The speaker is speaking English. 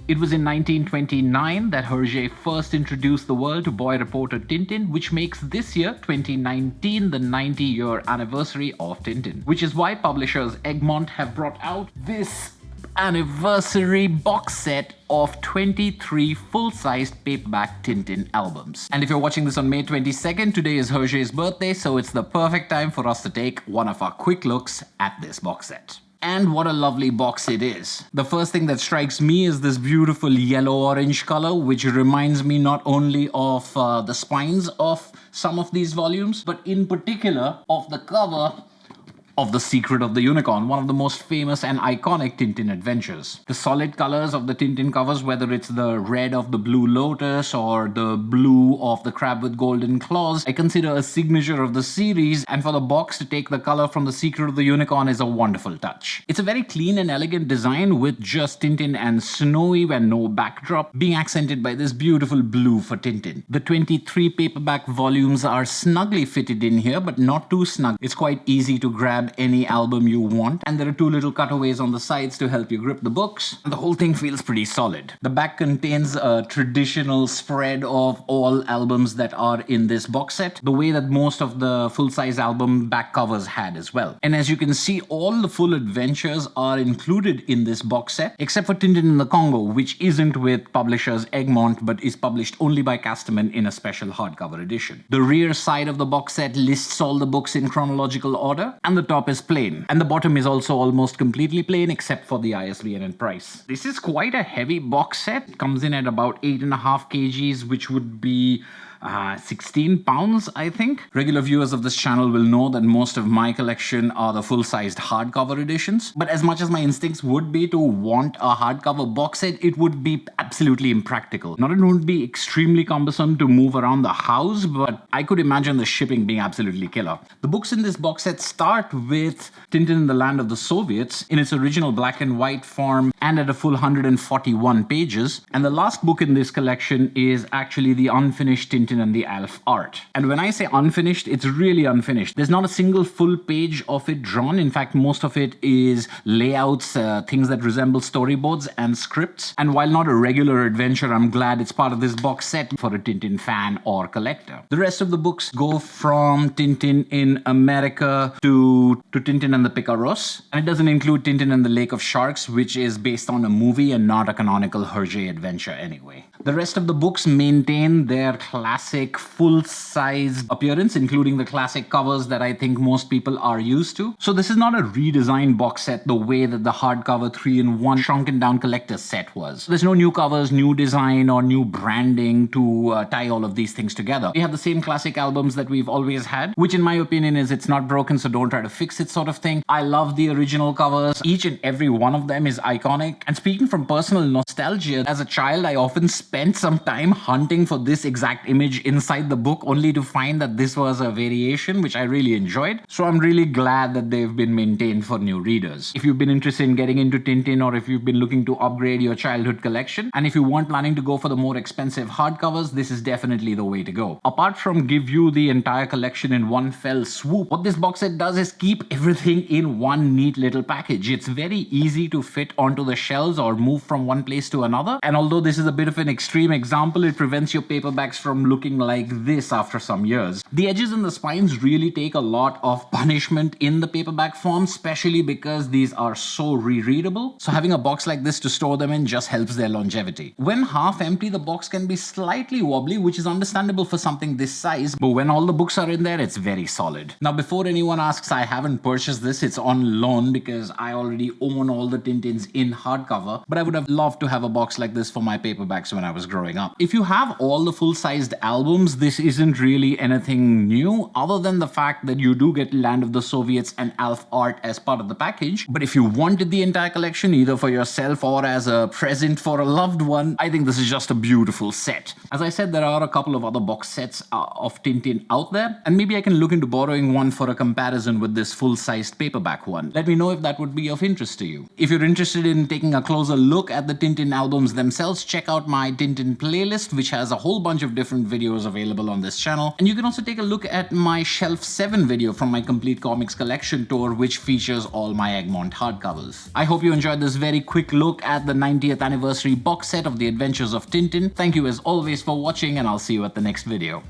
It was in 1929 that Herge first introduced the world to boy reporter Tintin, which makes this year, 2019, the 90-year anniversary of Tintin. Which is why publishers Egmont have brought out this anniversary box set of 23 full-sized paperback Tintin albums. And if you're watching this on May 22nd, today is Herge's birthday, so it's the perfect time for us to take one of our quick looks at this box set. And what a lovely box it is. The first thing that strikes me is this beautiful yellow-orange color, which reminds me not only of the spines of some of these volumes, but in particular of the cover of The Secret of the Unicorn, one of the most famous and iconic Tintin adventures. The solid colors of the Tintin covers, whether it's the red of the Blue Lotus or the blue of the Crab with Golden Claws, I consider a signature of the series, and for the box to take the color from The Secret of the Unicorn is a wonderful touch. It's a very clean and elegant design with just Tintin and Snowy and no backdrop, being accented by this beautiful blue for Tintin. The 23 paperback volumes are snugly fitted in here, but not too snug. It's quite easy to grab any album you want, and there are two little cutaways on the sides to help you grip the books, and the whole thing feels pretty solid. The back contains a traditional spread of all albums that are in this box set, the way that most of the full-size album back covers had as well. And as you can see, all the full adventures are included in this box set, except for Tintin in the Congo, which isn't with publishers Egmont but is published only by Casterman in a special hardcover edition. The rear side of the box set lists all the books in chronological order, and the top is plain, and the bottom is also almost completely plain except for the ISBN and price. This is quite a heavy box set. It comes in at about 8.5 kgs, which would be 16 pounds, I think. Regular viewers of this channel will know that most of my collection are the full-sized hardcover editions. But as much as my instincts would be to want a hardcover box set, it would be absolutely impractical. Not only would it be extremely cumbersome to move around the house, but I could imagine the shipping being absolutely killer. The books in this box set start with Tintin in the Land of the Soviets in its original black and white form and at a full 141 pages. And the last book in this collection is actually the unfinished Tintin and the Alph-Art. And when I say unfinished, it's really unfinished. There's not a single full page of it drawn. In fact, most of it is layouts, things that resemble storyboards and scripts. And while not a regular adventure, I'm glad it's part of this box set for a Tintin fan or collector. The rest of the books go from Tintin in America to Tintin and the Picaros. And it doesn't include Tintin and the Lake of Sharks, which is based on a movie and not a canonical Herge adventure anyway. The rest of the books maintain their classic full-size appearance, including the classic covers that I think most people are used to. So this is not a redesigned box set the way that the hardcover 3-in-1 shrunken down collector's set was. There's no new covers, new design, or new branding to tie all of these things together. We have the same classic albums that we've always had, which in my opinion is it's not broken, so don't try to fix it sort of thing. I love the original covers. Each and every one of them is iconic. And speaking from personal nostalgia, as a child, I often spent some time hunting for this exact image inside the book, only to find that this was a variation, which I really enjoyed. So I'm really glad that they've been maintained for new readers. If you've been interested in getting into Tintin, or if you've been looking to upgrade your childhood collection, and if you weren't planning to go for the more expensive hardcovers, this is definitely the way to go. Apart from give you the entire collection in one fell swoop, what this box set does is keep everything in one neat little package. It's very easy to fit onto the shelves or move from one place to another. And although this is a bit of an extreme example, it prevents your paperbacks from looking like this after some years. The edges and the spines really take a lot of punishment in the paperback form, especially because these are so rereadable. So having a box like this to store them in just helps their longevity. When half empty, the box can be slightly wobbly, which is understandable for something this size, but when all the books are in there, it's very solid. Now, before anyone asks, I haven't purchased this, it's on loan because I already own all the Tintins in hardcover, but I would have loved to have a box like this for my paperbacks when I was growing up. If you have all the full-sized albums, this isn't really anything new, other than the fact that you do get Land of the Soviets and Alph-Art as part of the package. But if you wanted the entire collection, either for yourself or as a present for a loved one, I think this is just a beautiful set. As I said, there are a couple of other box sets of Tintin out there, and maybe I can look into borrowing one for a comparison with this full-sized paperback one. Let me know if that would be of interest to you. If you're interested in taking a closer look at the Tintin albums themselves, check out my Tintin playlist, which has a whole bunch of different videos available on this channel. And you can also take a look at my Shelf 7 video from my Complete Comics Collection tour, which features all my Egmont hardcovers. I hope you enjoyed this very quick look at the 90th anniversary box box set of The Adventures of Tintin. Thank you as always for watching, and I'll see you at the next video.